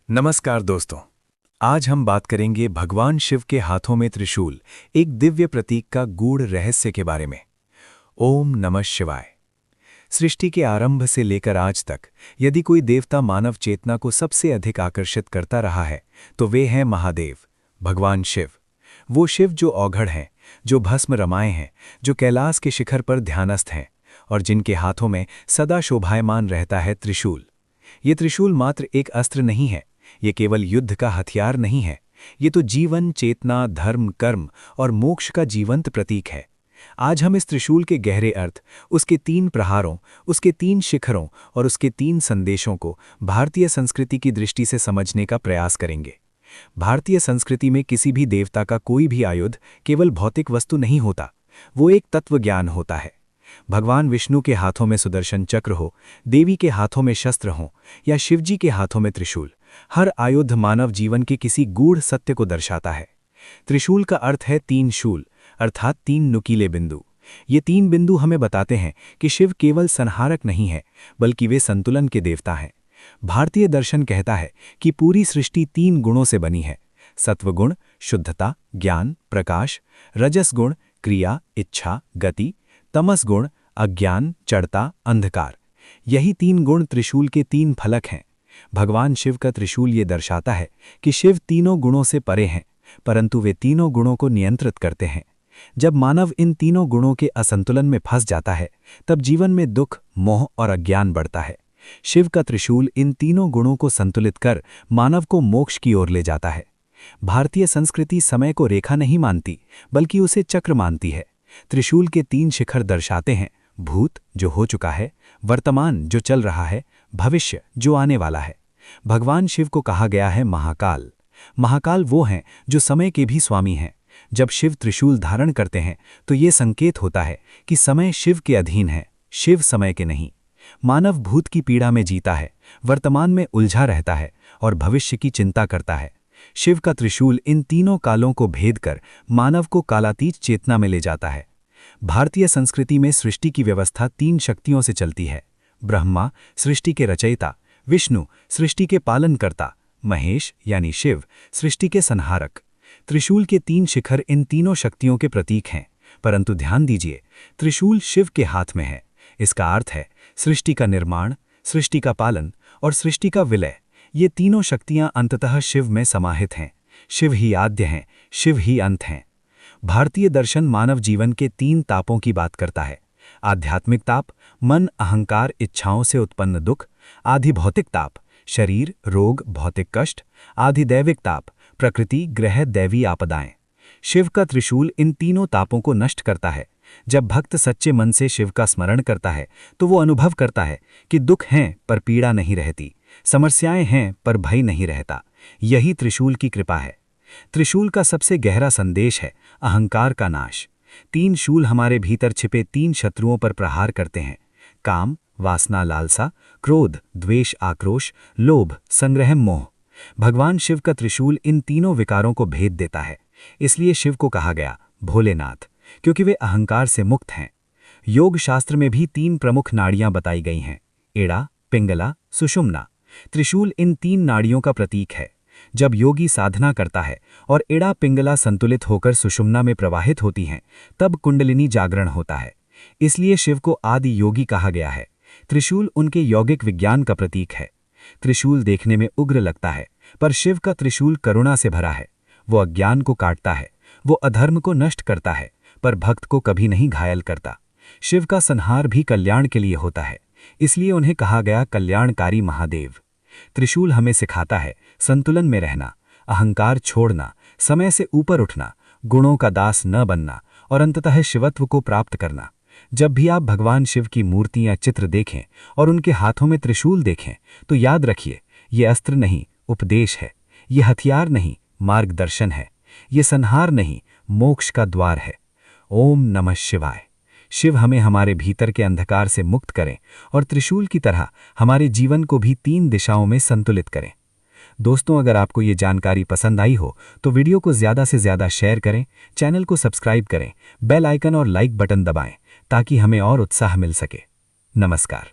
नमस्कार दोस्तों। आज हम बात करेंगे भगवान शिव के हाथों में त्रिशूल, एक दिव्य प्रतीक का गूढ़ रहस्य के बारे में। ओम नमः शिवाय। सृष्टि के आरंभ से लेकर आज तक यदि कोई देवता मानव चेतना को सबसे अधिक आकर्षित करता रहा है तो वे हैं महादेव, भगवान शिव। वो शिव जो औघड़ हैं, जो भस्म रमाए हैं, जो कैलाश के शिखर पर ध्यानस्थ हैं और जिनके हाथों में सदा शोभायमान रहता है त्रिशूल। ये त्रिशूल मात्र एक अस्त्र नहीं है, ये केवल युद्ध का हथियार नहीं है, ये तो जीवन, चेतना, धर्म, कर्म और मोक्ष का जीवंत प्रतीक है। आज हम इस त्रिशूल के गहरे अर्थ, उसके 3 प्रहारों, उसके 3 शिखरों और उसके 3 संदेशों को भारतीय संस्कृति की दृष्टि से समझने का प्रयास करेंगे। भारतीय संस्कृति में किसी भी देवता का कोई भी आयुध केवल भौतिक वस्तु नहीं होता, वो एक तत्व ज्ञान होता है। भगवान विष्णु के हाथों में सुदर्शन चक्र हो, देवी के हाथों में शस्त्र हों या शिवजी के हाथों में त्रिशूल, हर आयुध मानव जीवन के किसी गूढ़ सत्य को दर्शाता है। त्रिशूल का अर्थ है 3 शूल, अर्थात 3 नुकीले बिंदु। ये 3 बिंदु हमें बताते हैं कि शिव केवल संहारक नहीं है, बल्कि वे संतुलन के देवता हैं। भारतीय दर्शन कहता है कि पूरी सृष्टि 3 गुणों से बनी है: सत्वगुण, शुद्धता, ज्ञान, प्रकाश; रजस गुण, क्रिया, इच्छा, गति; तमस गुण, अज्ञान, जड़ता, अंधकार। यही 3 गुण त्रिशूल के 3 फलक हैं। भगवान शिव का त्रिशूल ये दर्शाता है कि शिव तीनों गुणों से परे हैं, परंतु वे तीनों गुणों को नियंत्रित करते हैं। जब मानव इन तीनों गुणों के असंतुलन में फंस जाता है, तब जीवन में दुख, मोह और अज्ञान बढ़ता है। शिव का त्रिशूल इन तीनों गुणों को संतुलित कर मानव को मोक्ष की ओर ले जाता है। भारतीय संस्कृति समय को रेखा नहीं मानती, बल्कि उसे चक्र मानती है। त्रिशूल के 3 शिखर दर्शाते हैं: भूत, जो हो चुका है; वर्तमान, जो चल रहा है; भविष्य, जो आने वाला है। भगवान शिव को कहा गया है महाकाल। महाकाल वो हैं जो समय के भी स्वामी हैं। जब शिव त्रिशूल धारण करते हैं तो ये संकेत होता है कि समय शिव के अधीन है, शिव समय के नहीं। मानव भूत की पीड़ा में जीता है, वर्तमान में उलझा रहता है और भविष्य की चिंता करता है। शिव का त्रिशूल इन तीनों कालों को भेद कर मानव को कालातीत चेतना में ले जाता है। भारतीय संस्कृति में सृष्टि की व्यवस्था 3 शक्तियों से चलती है: ब्रह्मा, सृष्टि के रचयिता; विष्णु, सृष्टि के पालनकर्ता; महेश यानी शिव, सृष्टि के संहारक। त्रिशूल के 3 शिखर इन तीनों शक्तियों के प्रतीक हैं, परंतु ध्यान दीजिए, त्रिशूल शिव के हाथ में है। इसका अर्थ है सृष्टि का निर्माण, सृष्टि का पालन और सृष्टि का विलय। ये तीनों शक्तियां अंततः शिव में समाहित हैं। शिव ही आद्य हैं, शिव ही अंत हैं। भारतीय दर्शन मानव जीवन के 3 तापों की बात करता है: आध्यात्मिक ताप, मन, अहंकार, इच्छाओं से उत्पन्न दुख; आधिभौतिक ताप, शरीर, रोग, भौतिक कष्ट; आधिदैविक ताप, प्रकृति, ग्रह, दैवी आपदाएं। शिव का त्रिशूल इन तीनों तापों को नष्ट करता है। जब भक्त सच्चे मन से शिव का स्मरण करता है तो वो अनुभव करता है कि दुख हैं पर पीड़ा नहीं रहती, समस्याएं हैं पर भय नहीं रहता। यही त्रिशूल की कृपा है। त्रिशूल का सबसे गहरा संदेश है अहंकार का नाश। 3 शूल हमारे भीतर छिपे 3 शत्रुओं पर प्रहार करते हैं: काम, वासना, लालसा; क्रोध, द्वेष, आक्रोश; लोभ, संग्रह, मोह। भगवान शिव का त्रिशूल इन तीनों विकारों को भेद देता है। इसलिए शिव को कहा गया भोलेनाथ, क्योंकि वे अहंकार से मुक्त हैं। योग शास्त्र में भी 3 प्रमुख नाड़ियां बताई गई हैं: एड़ा, पिंगला, सुषुम्ना। त्रिशूल इन 3 नाड़ियों का प्रतीक है। जब योगी साधना करता है और एड़ा, पिंगला संतुलित होकर सुषुम्ना में प्रवाहित होती हैं, तब कुंडलिनी जागरण होता है। इसलिए शिव को आदि योगी कहा गया है। त्रिशूल उनके यौगिक विज्ञान का प्रतीक है। त्रिशूल देखने में उग्र लगता है, पर शिव का त्रिशूल करुणा से भरा है। वो अज्ञान को काटता है, वो अधर्म को नष्ट करता है, पर भक्त को कभी नहीं घायल करता। शिव का संहार भी कल्याण के लिए होता है, इसलिए उन्हें कहा गया कल्याणकारी महादेव। त्रिशूल हमें सिखाता है संतुलन में रहना, अहंकार छोड़ना, समय से ऊपर उठना, गुणों का दास न बनना और अंततः शिवत्व को प्राप्त करना। जब भी आप भगवान शिव की मूर्ति या चित्र देखें और उनके हाथों में त्रिशूल देखें, तो याद रखिए, ये अस्त्र नहीं, उपदेश है। ये हथियार नहीं, मार्गदर्शन है। ये संहार नहीं, मोक्ष का द्वार है। ओम नमः शिवाय। शिव हमें हमारे भीतर के अंधकार से मुक्त करें और त्रिशूल की तरह हमारे जीवन को भी 3 दिशाओं में संतुलित करें। दोस्तों, अगर आपको ये जानकारी पसंद आई हो तो वीडियो को ज़्यादा से ज़्यादा शेयर करें, चैनल को सब्सक्राइब करें, बेल आइकन और लाइक बटन दबाएं ताकि हमें और उत्साह मिल सके। नमस्कार।